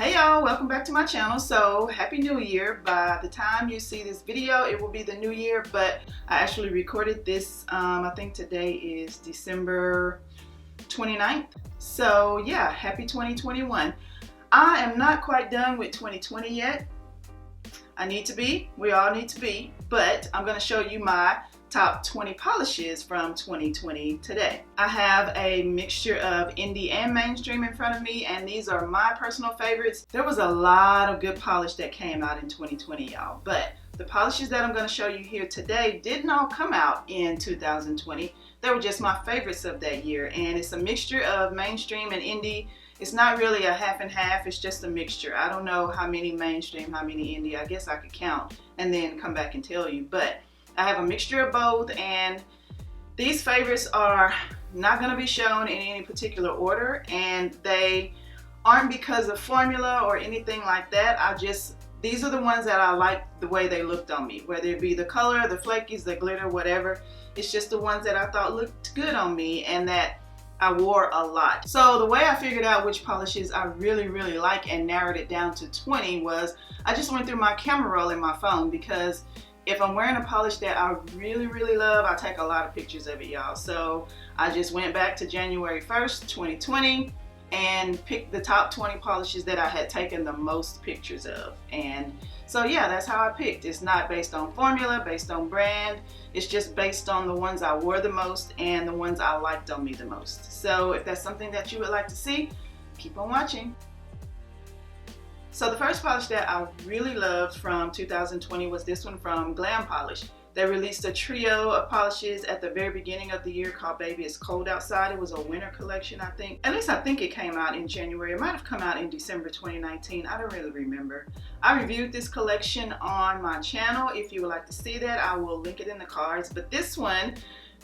Hey y'all, welcome back to my channel. So happy new year. By the time you see this video it will be the new year, but I actually recorded this I think today is December 29th. So yeah, happy 2021. I am not quite done with 2020 yet. I need to be, we all need to be, but I'm going to show you my top 20 polishes from 2020 today. I have a mixture of indie and mainstream in front of me, and these are my personal favorites. There was a lot of good polish that came out in 2020, y'all, but the polishes that I'm going to show you here today didn't all come out in 2020. They were just my favorites of that year, and it's a mixture of mainstream and indie. It's not really a half and half, it's just a mixture. I don't know how many mainstream, how many indie. I guess I could count and then come back and tell you, but I have a mixture of both, and these favorites are not going to be shown in any particular order, and they aren't because of formula or anything like that. These are the ones that I like the way they looked on me, whether it be the color, the flakies, the glitter, whatever. It's just the ones that I thought looked good on me and that I wore a lot. So the way I figured out which polishes I really like and narrowed it down to 20 was I just went through my camera roll in my phone, because if I'm wearing a polish that I really love, I take a lot of pictures of it, y'all. So I just went back to January 1st, 2020 and picked the top 20 polishes that I had taken the most pictures of. And so yeah, that's how I picked. It's not based on formula, based on brand. It's just based on the ones I wore the most and the ones I liked on me the most. So if that's something that you would like to see, keep on watching. So the first polish that I really loved from 2020 was this one from Glam Polish. They released a trio of polishes at the very beginning of the year called Baby It's Cold Outside. It was a winter collection, I think. At least I think it came out in January. It might have come out in December 2019. I don't really remember. I reviewed this collection on my channel. If you would like to see that, I will link it in the cards. But this one,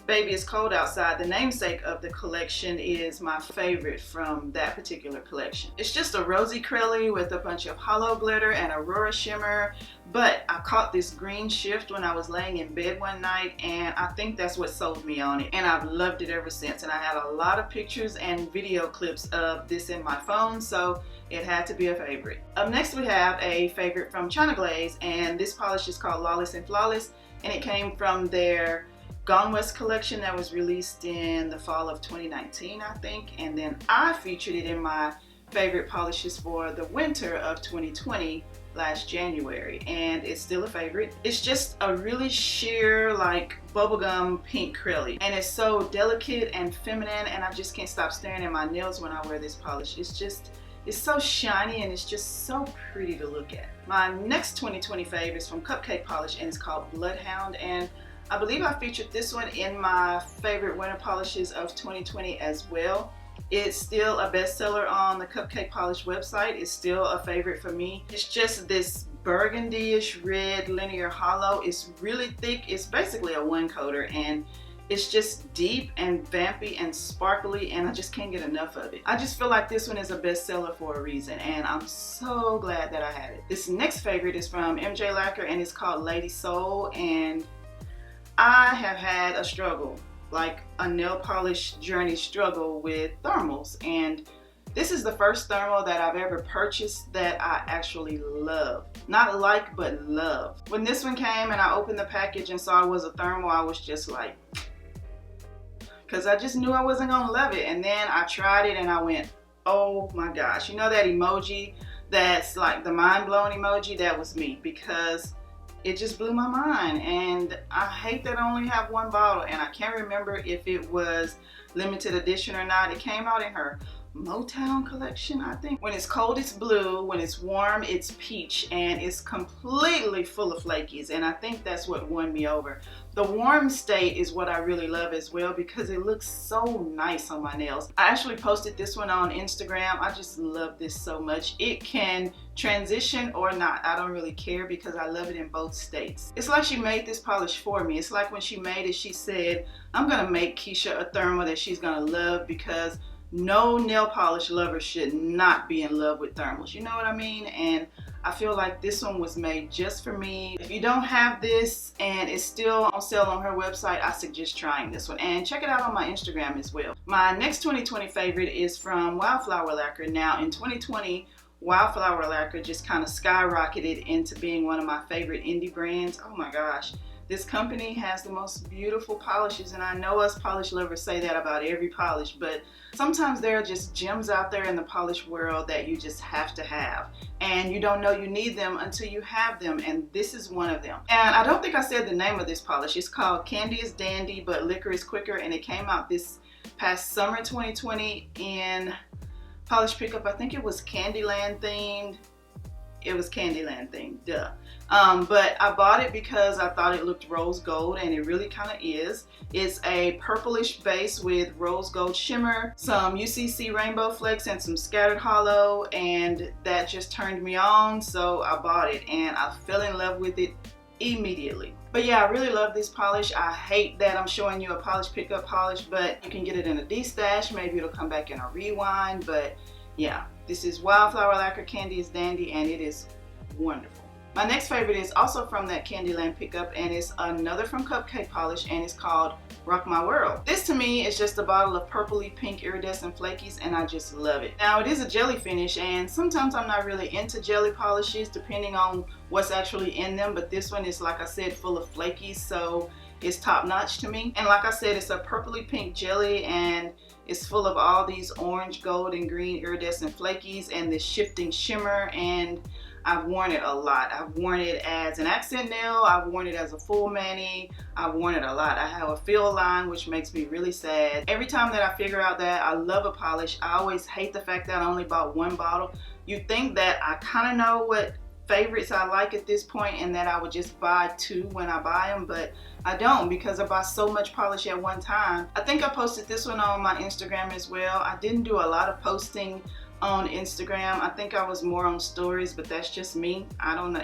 Baby It's Cold Outside, the namesake of the collection, is my favorite from that particular collection. It's just a rosy acrylic with a bunch of hollow glitter and aurora shimmer, but I caught this green shift when I was laying in bed one night, and I think that's what sold me on it, and I've loved it ever since. And I had a lot of pictures and video clips of this in my phone, so it had to be a favorite. Up next we have a favorite from China Glaze, and this polish is called Lawless and Flawless, and it came from their Gone West collection that was released in the fall of 2019, I think, and then I featured it in my favorite polishes for the winter of 2020 last January, and it's still a favorite. It's just a really sheer, like, bubblegum pink acrylic, and it's so delicate and feminine, and I just can't stop staring at my nails when I wear this polish. It's so shiny, and it's just so pretty to look at. My next 2020 fave is from Cupcake Polish, and it's called Bloodhound, and I believe I featured this one in my favorite winter polishes of 2020 as well. It's still a bestseller on the Cupcake Polish website. It's still a favorite for me. It's just this burgundy-ish red linear hollow. It's really thick. It's basically a one coater, and it's just deep and vampy and sparkly, and I just can't get enough of it. I just feel like this one is a bestseller for a reason, and I'm so glad that I had it. This next favorite is from MJ Lacquer, and it's called Lady Soul, and I have had a struggle, like a nail polish journey struggle, with thermals, and this is the first thermal that I've ever purchased that I actually love. Not like, but love. When this one came and I opened the package and saw it was a thermal, I was just like, because I just knew I wasn't gonna love it. And then I tried it and I went, oh my gosh. You know that emoji that's like the mind-blowing emoji? That was me, because it just blew my mind. And I hate that I only have one bottle, and I can't remember if it was limited edition or not. It came out in her Motown collection, I think. When it's cold, it's blue. When it's warm, it's peach, and it's completely full of flakies, and I think that's what won me over. The warm state is what I really love as well, because it looks so nice on my nails. I actually posted this one on Instagram. I just love this so much. It can transition or not. I don't really care, because I love it in both states. It's like she made this polish for me. It's like when she made it, she said, I'm gonna make Keisha a thermal that she's gonna love, because no nail polish lover should not be in love with thermals. You know what I mean? And I feel like this one was made just for me. If you don't have this and it's still on sale on her website, I suggest trying this one. And check it out on my Instagram as well. My next 2020 favorite is from Wildflower Lacquer. Now in 2020, Wildflower Lacquer just kind of skyrocketed into being one of my favorite indie brands. Oh my gosh. This company has the most beautiful polishes, and I know us polish lovers say that about every polish, but sometimes there are just gems out there in the polish world that you just have to have, and you don't know you need them until you have them, and this is one of them. And I don't think I said the name of this polish. It's called Candy is Dandy, but Liquor is Quicker, and it came out this past summer 2020 in Polish Pickup. I think it was Candyland themed. It was Candyland themed, duh. But I bought it because I thought it looked rose gold, and it really kind of is. It's a purplish base with rose gold shimmer, some UCC rainbow flakes, and some scattered hollow, and that just turned me on, so I bought it, and I fell in love with it immediately. But yeah, I really love this polish. I hate that I'm showing you a Polish Pickup polish, but you can get it in a D-stash. Maybe it'll come back in a rewind, but yeah, this is Wildflower Lacquer Candy is Dandy, and it is wonderful. My next favorite is also from that Candyland pickup, and it's another from Cupcake Polish, and it's called Rock My World. This to me is just a bottle of purpley pink iridescent flakies, and I just love it. Now it is a jelly finish, and sometimes I'm not really into jelly polishes depending on what's actually in them, but this one is, like I said, full of flakies, so it's top notch to me. And like I said, it's a purpley pink jelly, and it's full of all these orange, gold, and green iridescent flakies and this shifting shimmer, and I've worn it a lot. I've worn it as an accent nail, I've worn it as a full mani, I've worn it a lot. I have a fill line, which makes me really sad. Every time that I figure out that I love a polish, I always hate the fact that I only bought one bottle. You'd think that I kind of know what favorites I like at this point and that I would just buy two when I buy them, but I don't, because I buy so much polish at one time. I think I posted this one on my Instagram as well. I didn't do a lot of posting on Instagram. I think I was more on stories, but that's just me. I don't know,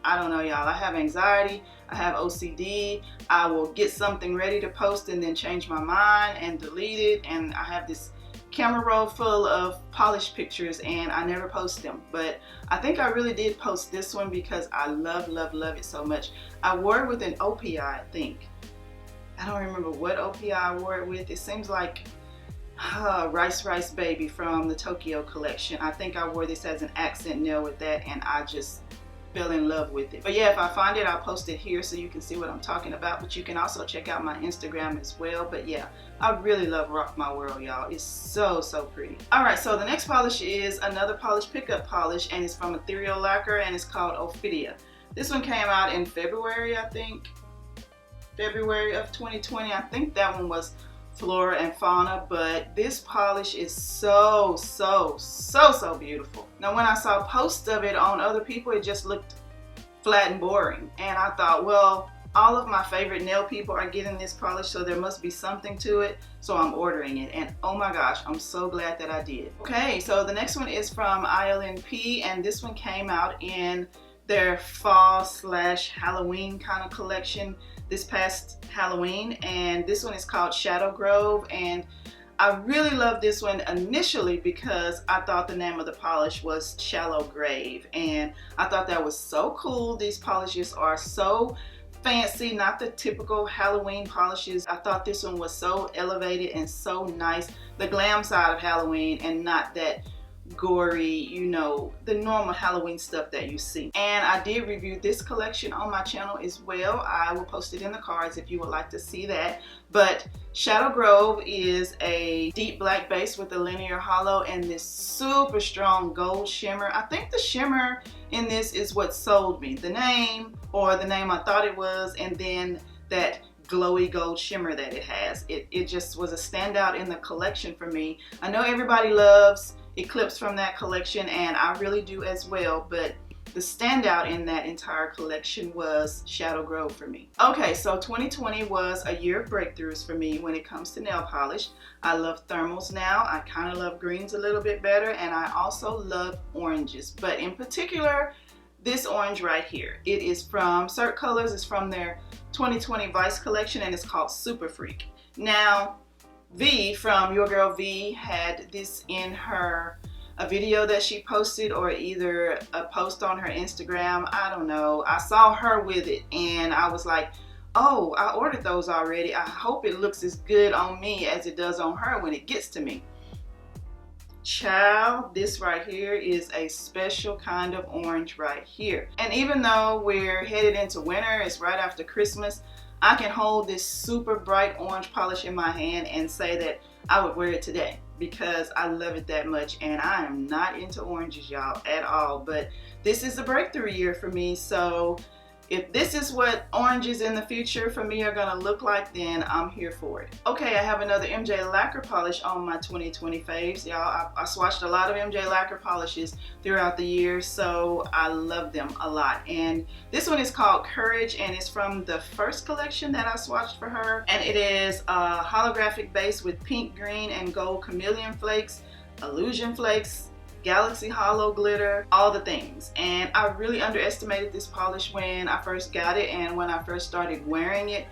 I don't know, y'all. I have anxiety, I have OCD. I will get something ready to post and then change my mind and delete it, and I have this camera roll full of polished pictures and I never post them. But I think I really did post this one because I love it so much. I wore it with an OPI, I think. I don't remember what OPI I wore it with. It seems like Rice Baby from the Tokyo collection. I think I wore this as an accent nail with that, and I just fell in love with it. But yeah, if I find it, I'll post it here so you can see what I'm talking about, but you can also check out my Instagram as well. But yeah, I really love Rock My World, y'all. It's so pretty. All right, so the next polish is another Polish Pickup polish, and it's from Ethereal Lacquer, and it's called Ophidia. This one came out in February, I think. February of 2020. I think that one was Flora and Fauna, but this polish is so beautiful. Now when I saw posts of it on other people, it just looked flat and boring, and I thought, well, all of my favorite nail people are getting this polish, so there must be something to it, so I'm ordering it, and oh my gosh, I'm so glad that I did. Okay, so the next one is from ILNP, and this one came out in their fall/Halloween kind of collection this past Halloween, and this one is called Shadow Grove, and I really love this one initially because I thought the name of the polish was Shallow Grave, and I thought that was so cool. These polishes are so fancy, not the typical Halloween polishes. I thought this one was so elevated and so nice, the glam side of Halloween, and not that gory, you know, the normal Halloween stuff that you see. And I did review this collection on my channel as well. I will post it in the cards if you would like to see that. But Shadow Grove is a deep black base with a linear hollow and this super strong gold shimmer. I think the shimmer in this is what sold me. The name, or the name I thought it was, and then that glowy gold shimmer that it has. It just was a standout in the collection for me. I know everybody loves Eclipse from that collection, and I really do as well, but the standout in that entire collection was Shadow Grove for me. Okay, so 2020 was a year of breakthroughs for me when it comes to nail polish. I love thermals now. I kind of love greens a little bit better, and I also love oranges, but in particular this orange right here. It is from Cert Colors. It's from their 2020 Vice collection, and it's called Super Freak. Now V from Your Girl V had this in a video that she posted, or either a post on her Instagram. I don't know. I saw her with it and I was like, oh, I ordered those already. I hope it looks as good on me as it does on her when it gets to me. Child, this right here is a special kind of orange right here. And even though we're headed into winter, it's right after Christmas, I can hold this super bright orange polish in my hand and say that I would wear it today because I love it that much. And I am not into oranges, y'all, at all. But this is a breakthrough year for me, so if this is what oranges in the future for me are gonna look like, then I'm here for it. Okay, I have another MJ Lacquer polish on my 2020 faves. Y'all, I swatched a lot of MJ Lacquer polishes throughout the year, so I love them a lot. And this one is called Courage, and it's from the first collection that I swatched for her. And it is a holographic base with pink, green, and gold chameleon flakes, illusion flakes, Galaxy Hollow glitter, all the things. And I really underestimated this polish when I first got it, and when I first started wearing it,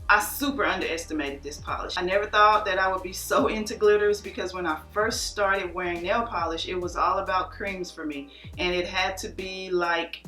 I super underestimated this polish. I never thought that I would be so into glitters, because when I first started wearing nail polish, it was all about creams for me, and it had to be like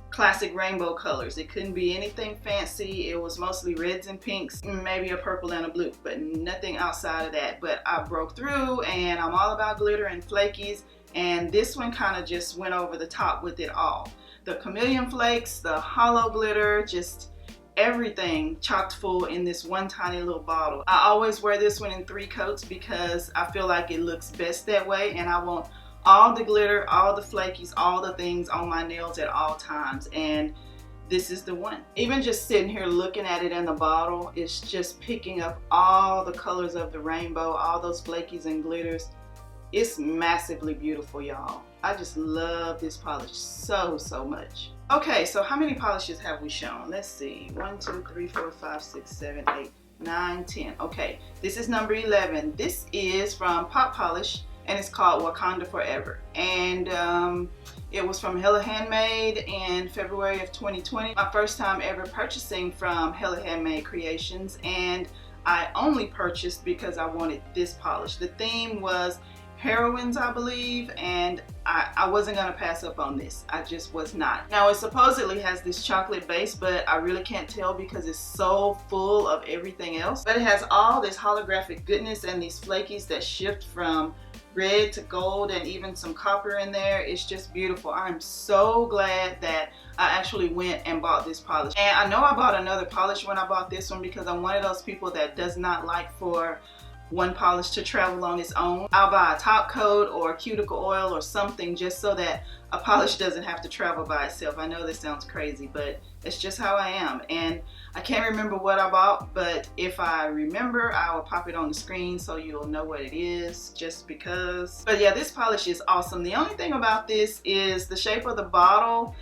classic rainbow colors. It couldn't be anything fancy. It was mostly reds and pinks, maybe a purple and a blue, but nothing outside of that. But I broke through, and I'm all about glitter and flakies, and this one kind of just went over the top with it all. The chameleon flakes, the hollow glitter, just everything chock full in this one tiny little bottle. I always wear this one in 3 coats because I feel like it looks best that way, and I want all the glitter, all the flakies, all the things on my nails at all times, and this is the one. Even just sitting here looking at it in the bottle, it's just picking up all the colors of the rainbow, all those flakies and glitters. It's massively beautiful, y'all. I just love this polish so much. Okay, so how many polishes have we shown? Let's see. 1, 2, 3, 4, 5, 6, 7, 8, 9, 10. Okay, this is number 11. This is from Pop Polish, and it's called Wakanda Forever. And it was from Hella Handmade in February of 2020. My first time ever purchasing from Hella Handmade Creations, and I only purchased because I wanted this polish. The theme was heroines, I believe, and I wasn't gonna pass up on this. I just was not. Now, it supposedly has this chocolate base, but I really can't tell because it's so full of everything else. But it has all this holographic goodness and these flakies that shift from red to gold and even some copper in there. It's just beautiful. I'm so glad that I actually went and bought this polish. And I know I bought another polish when I bought this one because I'm one of those people that does not like for one polish to travel on its own. I'll buy a top coat or cuticle oil or something just so that a polish doesn't have to travel by itself. I know this sounds crazy, but it's just how I am. And I can't remember what I bought, but if I remember, I will pop it on the screen so you'll know what it is, just because. But yeah, this polish is awesome. The only thing about this is the shape of the bottle.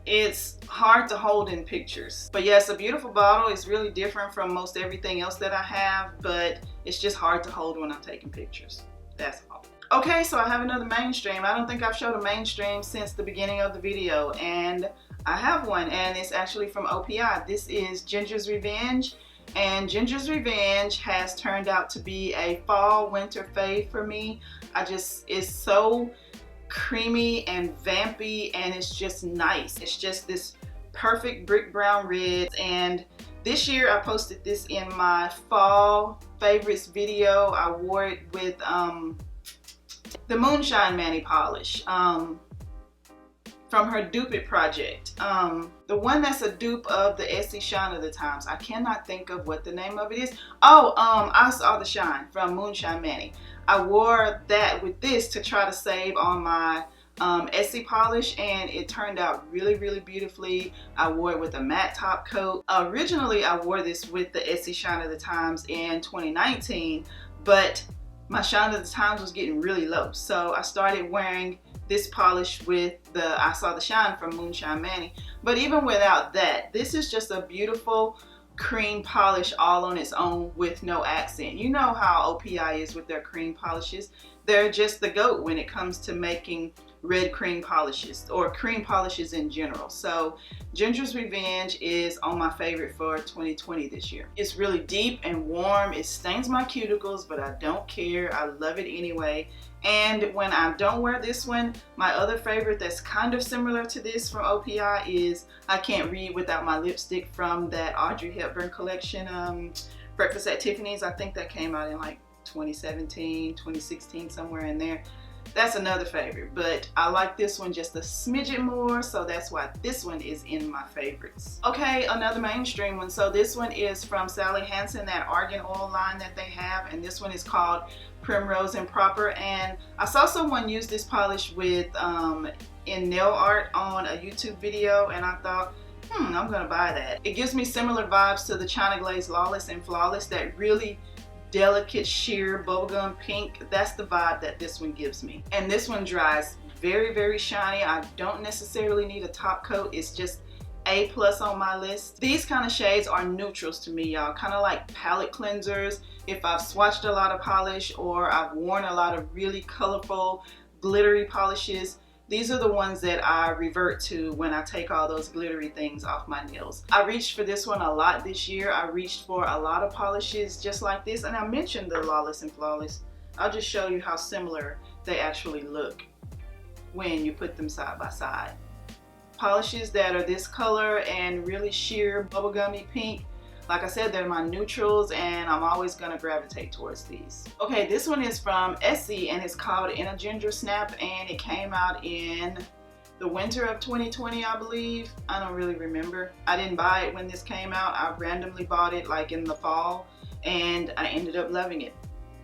It's hard to hold in pictures. But yeah, it's a beautiful bottle. It's really different from most everything else that I have, but it's just hard to hold when I'm taking pictures. That's all. Okay, so I have another mainstream. I don't think I've showed a mainstream since the beginning of the video, and I have one, and it's actually from OPI. This is Ginger's Revenge, and Ginger's Revenge has turned out to be a fall winter fave for me. It's so creamy and vampy, and it's just nice. It's just this perfect brick brown red, and this year I posted this in my fall favorites video. I wore it with the Moonshine Mani polish from her Dupe It project. The one that's a dupe of the Essie Shine of the Times. I cannot think of what the name of it is. Oh, I Saw the Shine from Moonshine Mani. I wore that with this to try to save on my Essie polish, and it turned out really beautifully. I wore it with a matte top coat. Originally, I wore this with the Essie Shine of the Times in 2019, but my Shine of the Times was getting really low. So I started wearing this polish with the I Saw the Shine from Moonshine Mani. But even without that, this is just a beautiful cream polish all on its own with no accent. You know how OPI is with their cream polishes. They're just the GOAT when it comes to making red cream polishes, or cream polishes in general. So Ginger's Revenge is on my favorite for 2020 this year. It's really deep and warm. It stains my cuticles, but I don't care. I love it anyway. And when I don't wear this one, my other favorite that's kind of similar to this from OPI is I Can't Read Without My Lipstick from that Audrey Hepburn collection, Breakfast at Tiffany's. I think that came out in like 2017, 2016, somewhere in there. That's another favorite, but I like this one just a smidget more, so that's why this one is in my favorites. Okay, another mainstream one. So this one is from Sally Hansen, that argan oil line that they have, and this one is called Primrose Improper. And I saw someone use this polish with in nail art on a YouTube video, and I thought, I'm gonna buy that. It gives me similar vibes to the China Glaze Lawless and Flawless, that really delicate sheer bubblegum pink. That's the vibe that this one gives me. And this one dries very, very shiny. I don't necessarily need a top coat. It's just A+ on my list. These kind of shades are neutrals to me, y'all. Kind of like palette cleansers. If I've swatched a lot of polish or I've worn a lot of really colorful, glittery polishes, these are the ones that I revert to when I take all those glittery things off my nails. I reached for this one a lot this year. I reached for a lot of polishes just like this, and I mentioned the Lawless and Flawless. I'll just show you how similar they actually look when you put them side by side. Polishes that are this color and really sheer bubblegummy pink, like I said, they're my neutrals, and I'm always gonna gravitate towards these. Okay, this one is from Essie, and it's called In a Gingersnap, and it came out in the winter of 2020, I believe. I don't really remember. I didn't buy it when this came out. I randomly bought it like in the fall, and I ended up loving it.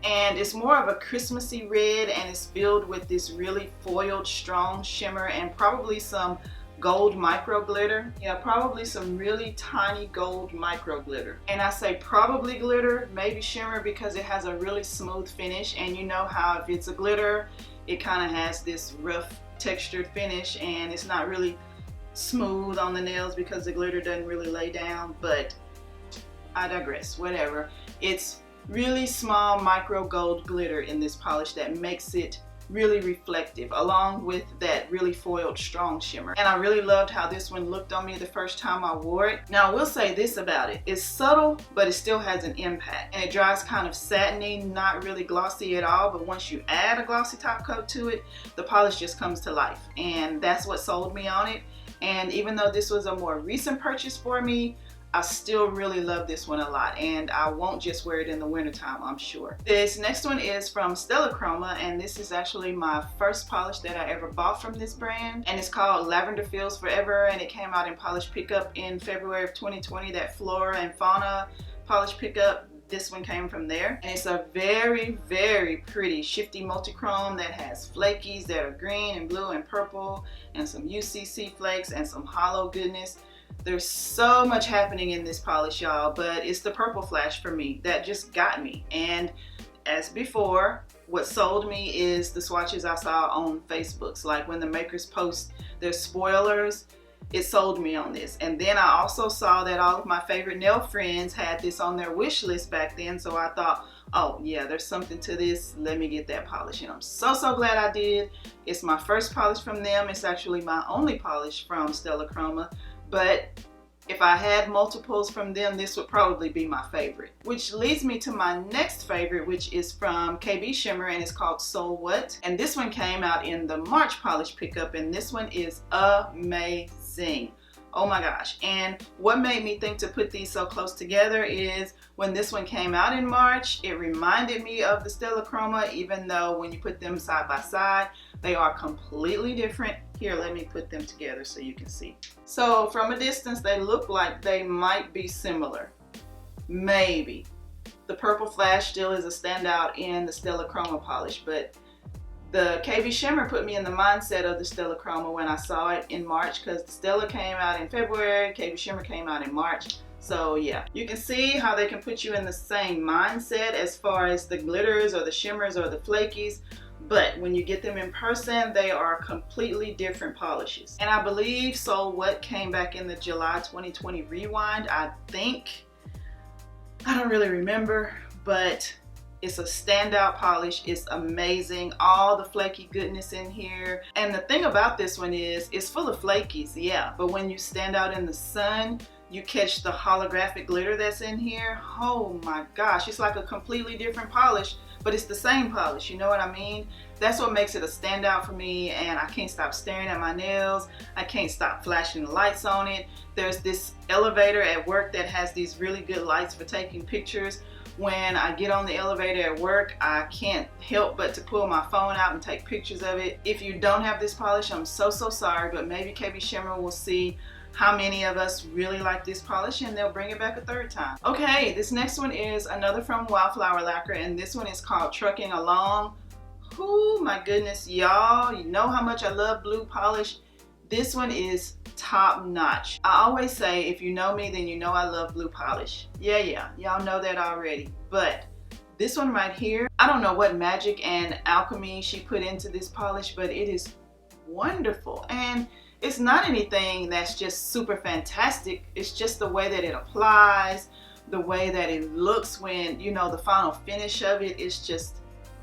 And it's more of a Christmassy red, and it's filled with this really foiled, strong shimmer and probably some gold micro glitter. Yeah, probably some really tiny gold micro glitter. And I say probably glitter, maybe shimmer, because it has a really smooth finish. And you know how if it's a glitter, it kind of has this rough textured finish, and it's not really smooth on the nails because the glitter doesn't really lay down. But I digress, whatever. It's really small micro gold glitter in this polish that makes it really reflective, along with that really foiled strong shimmer. And I really loved how this one looked on me the first time I wore it. Now I will say this about it: it's subtle, but it still has an impact, and it dries kind of satiny, not really glossy at all. But once you add a glossy top coat to it, the polish just comes to life, and that's what sold me on it. And even though this was a more recent purchase for me, I still really love this one a lot, and I won't just wear it in the wintertime, I'm sure. This next one is from Stella Chroma, and this is actually my first polish that I ever bought from this brand, and it's called Lavender Feels Forever, and it came out in polish pickup in February of 2020, that Flora and Fauna polish pickup. This one came from there, and it's a very, very pretty shifty multi-chrome that has flakies that are green and blue and purple, and some UCC flakes and some hollow goodness. There's so much happening in this polish, y'all, but it's the purple flash for me that just got me. And as before, what sold me is the swatches I saw on Facebook. So like when the makers post their spoilers, it sold me on this. And then I also saw that all of my favorite nail friends had this on their wish list back then, so I thought, oh yeah, there's something to this, let me get that polish. And I'm so glad I did. It's my first polish from them. It's actually my only polish from Stella Chroma. But if I had multiples from them, this would probably be my favorite. Which leads me to my next favorite, which is from KB Shimmer, and it's called So What. And this one came out in the March polish pickup, and this one is amazing. Oh my gosh. And what made me think to put these so close together is when this one came out in March, it reminded me of the Stella Chroma, even though when you put them side by side, they are completely different. Here, let me put them together so you can see. So from a distance, they look like they might be similar. Maybe. The purple flash still is a standout in the Stella Chroma polish, but the KB Shimmer put me in the mindset of the Stella Chroma when I saw it in March, because the Stella came out in February, KB Shimmer came out in March. So yeah, you can see how they can put you in the same mindset as far as the glitters or the shimmers or the flakies. But when you get them in person, they are completely different polishes. And I believe So What came back in the July 2020 rewind, I think. I don't really remember, but it's a standout polish. It's amazing. All the flaky goodness in here. And the thing about this one is, it's full of flakies, yeah. But when you stand out in the sun, you catch the holographic glitter that's in here. Oh my gosh, it's like a completely different polish, but it's the same polish, you know what I mean? That's what makes it a standout for me, and I can't stop staring at my nails. I can't stop flashing the lights on it. There's this elevator at work that has these really good lights for taking pictures. when I get on the elevator at work, I can't help but to pull my phone out and take pictures of it. If you don't have this polish, I'm so sorry, but maybe KB Shimmer will see how many of us really like this polish and they'll bring it back a third time. Okay, this next one is another from Wildflower Lacquer, and this one is called Trucking Along. Oh my goodness, y'all, you know how much I love blue polish. This one is top notch. I always say, if you know me, then you know I love blue polish. Yeah, y'all know that already. But this one right here, I don't know what magic and alchemy she put into this polish, but it is wonderful. And it's not anything that's just super fantastic. It's just the way that it applies, the way that it looks when, you know, the final finish of it is just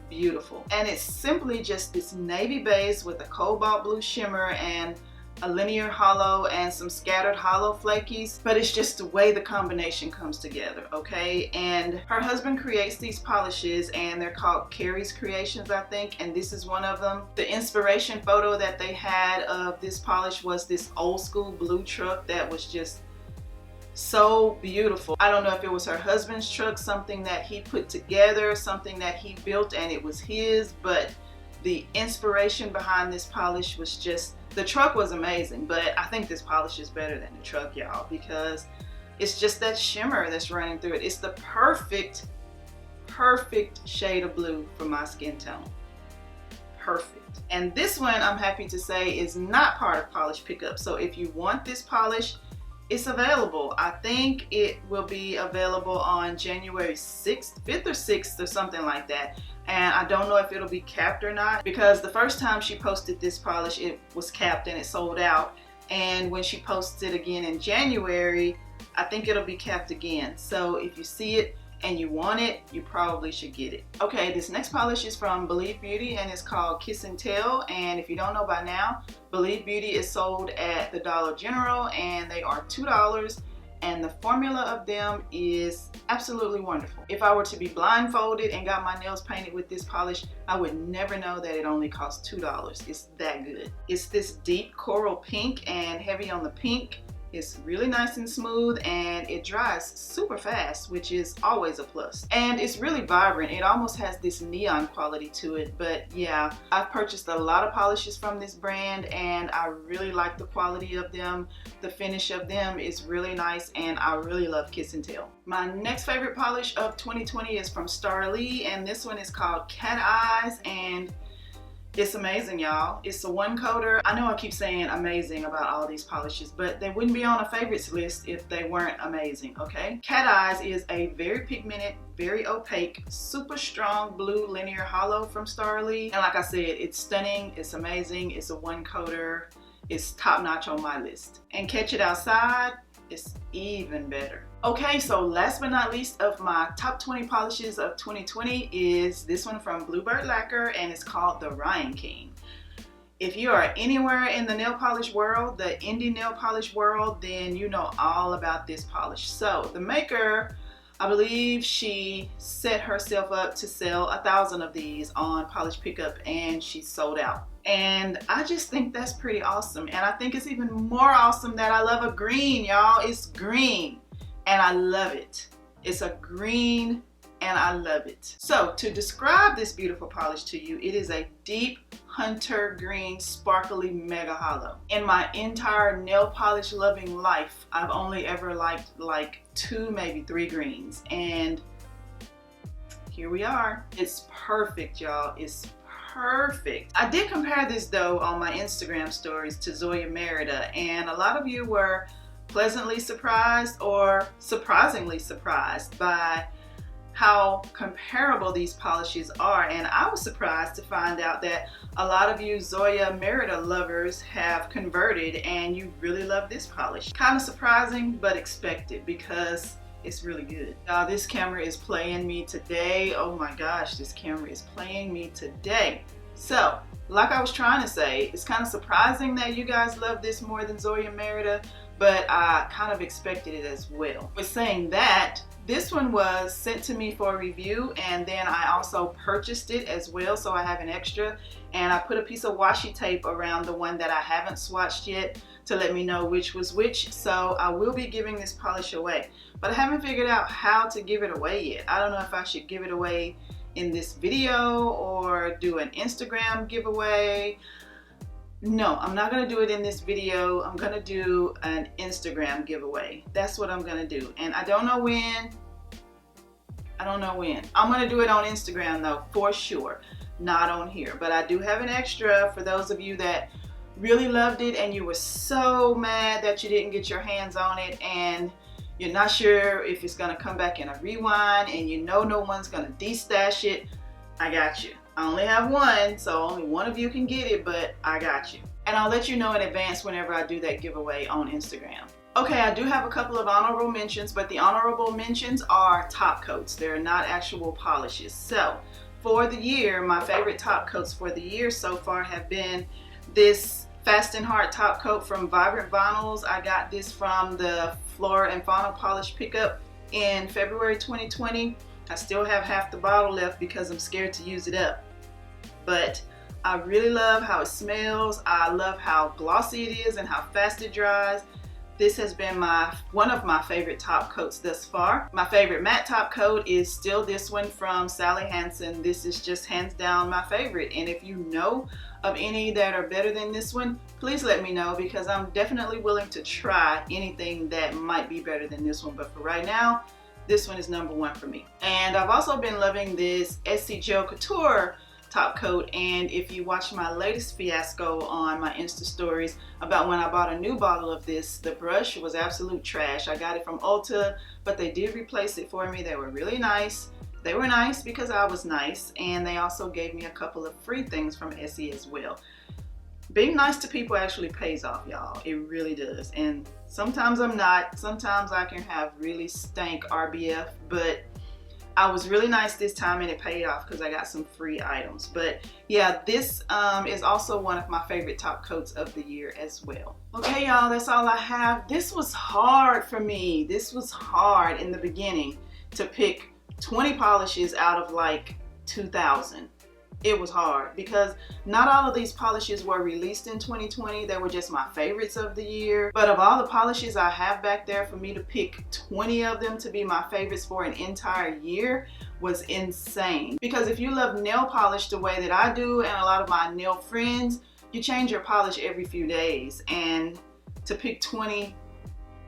beautiful. And it's simply just this navy base with a cobalt blue shimmer and a linear hollow and some scattered hollow flakies, but it's just the way the combination comes together, okay? And her husband creates these polishes, and they're called Carrie's Creations, I think, and this is one of them. The inspiration photo that they had of this polish was this old school blue truck that was just so beautiful. I don't know if it was her husband's truck, something that he put together, something that he built and it was his, but the inspiration behind this polish was just, the truck was amazing, but I think this polish is better than the truck, y'all, because it's just that shimmer that's running through it. It's the perfect shade of blue for my skin tone. Perfect. And this one, I'm happy to say, is not part of Polish Pickup. So if you want this polish, it's available. I think it will be available on January 6th, 5th or 6th or something like that. And I don't know if it'll be capped or not, because the first time she posted this polish, it was capped and it sold out. And when she posts it again in January, I think it'll be capped again. So if you see it and you want it, you probably should get it. Okay, this next polish is from Believe Beauty and it's called Kiss and Tell. And if you don't know by now, Believe Beauty is sold at the Dollar General and they are $2. And the formula of them is absolutely wonderful. If I were to be blindfolded and got my nails painted with this polish, I would never know that it only costs $2. It's that good. It's this deep coral pink and heavy on the pink. It's really nice and smooth and it dries super fast, which is always a plus. And it's really vibrant. It almost has this neon quality to it. But yeah, I've purchased a lot of polishes from this brand and I really like the quality of them. The finish of them is really nice and I really love Kiss and Tell. My next favorite polish of 2020 is from Star Lee and this one is called Cat Eyes and it's amazing, y'all. It's a one coater. I know I keep saying amazing about all these polishes, but they wouldn't be on a favorites list if they weren't amazing, okay? Cat Eyes is a very pigmented, very opaque, super strong blue linear hollow from Star Lee. And like I said, it's stunning, it's amazing, it's a one coater, it's top notch on my list. And Catch It Outside, it's even better. Okay, so last but not least of my top 20 polishes of 2020 is this one from Bluebird Lacquer and it's called the Ryan King. If you are anywhere in the nail polish world, the indie nail polish world, then you know all about this polish. So the maker, I believe she set herself up to sell 1,000 of these on Polish Pickup and she sold out. And I just think that's pretty awesome. And I think it's even more awesome that I love a green, y'all. It's green. And I love it. It's a green and I love it. So to describe this beautiful polish to you, it is a deep hunter green sparkly mega hollow. In my entire nail polish loving life, I've only ever liked like 2, maybe 3 greens. And here we are. It's perfect, y'all. It's perfect. I did compare this though on my Instagram stories to Zoya Merida and a lot of you were pleasantly surprised or surprisingly surprised by how comparable these polishes are, and I was surprised to find out that a lot of you Zoya Merida lovers have converted and you really love this polish. Kind of surprising but expected because it's really good. This camera is playing me today. Oh my gosh, this camera is playing me today. So like I was trying to say, it's kind of surprising that you guys love this more than Zoya Merida, but I kind of expected it as well. With saying that, This one was sent to me for a review, and then I also purchased it as well, so I have an extra. And I put a piece of washi tape around the one that I haven't swatched yet to let me know which was which. So I will be giving this polish away, but I haven't figured out how to give it away yet. I don't know if I should give it away in this video or do an Instagram giveaway. No, I'm not gonna do it in this video. I'm gonna do an Instagram giveaway. That's what I'm gonna do. And I don't know when. I'm gonna do it on Instagram though, for sure. Not on here. But I do have an extra for those of you that really loved it and you were so mad that you didn't get your hands on it and you're not sure if it's gonna come back in a rewind and you know no one's gonna destash it. I got you. I only have one, so only one of you can get it, but I got you. And I'll let you know in advance whenever I do that giveaway on Instagram. Okay, I do have a couple of honorable mentions, but the honorable mentions are top coats. They're not actual polishes. So for the year, my favorite top coats for the year so far have been this Fast and Hard top coat from Vibrant Vinyls. I got this from the Flora and Fauna Polish pickup in February 2020. I still have half the bottle left because I'm scared to use it up. But I really love how it smells. I love how glossy it is and how fast it dries. This has been one of my favorite top coats thus far. My favorite matte top coat is still this one from Sally Hansen. This is just hands down my favorite. And if you know of any that are better than this one, please let me know, because I'm definitely willing to try anything that might be better than this one. But for right now, this one is number one for me. And I've also been loving this SC Gel Couture top coat, and if you watch my latest fiasco on my Insta stories about when I bought a new bottle of this, the brush was absolute trash. I got it from Ulta, but they did replace it for me. They were really nice. They were nice because I was nice, and they also gave me a couple of free things from SE as well. Being nice to people actually pays off, y'all. It really does. And sometimes I'm not. Sometimes I can have really stank RBF, but I was really nice this time and it paid off because I got some free items. But yeah, this is also one of my favorite top coats of the year as well. Okay, y'all, that's all I have. This was hard for me. This was hard in the beginning to pick 20 polishes out of like 2,000. It was hard because not all of these polishes were released in 2020. They were just my favorites of the year. But of all the polishes I have back there, for me to pick 20 of them to be my favorites for an entire year was insane. Because if you love nail polish the way that I do and a lot of my nail friends, you change your polish every few days. And to pick 20,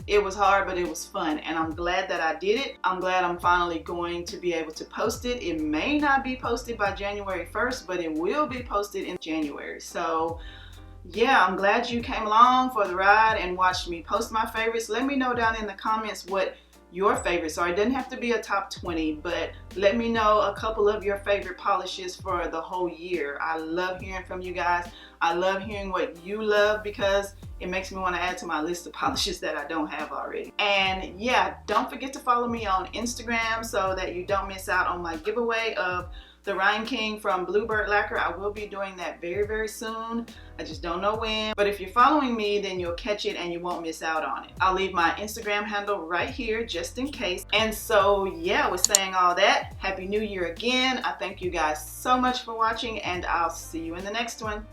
it was hard, but it was fun, and I'm glad that I did it. I'm glad I'm finally going to be able to post it. It may not be posted by January 1st, but it will be posted in January. So yeah, I'm glad you came along for the ride and watched me post my favorites. Let me know down in the comments what your favorites are. It doesn't have to be a top 20, but let me know a couple of your favorite polishes for the whole year. I love hearing from you guys. I love hearing what you love because it makes me want to add to my list of polishes that I don't have already. And yeah, don't forget to follow me on Instagram so that you don't miss out on my giveaway of the Rhine King from Bluebird Lacquer. I will be doing that very, very soon. I just don't know when. But if you're following me, then you'll catch it and you won't miss out on it. I'll leave my Instagram handle right here just in case. And so yeah, with saying all that, Happy New Year again. I thank you guys so much for watching, and I'll see you in the next one.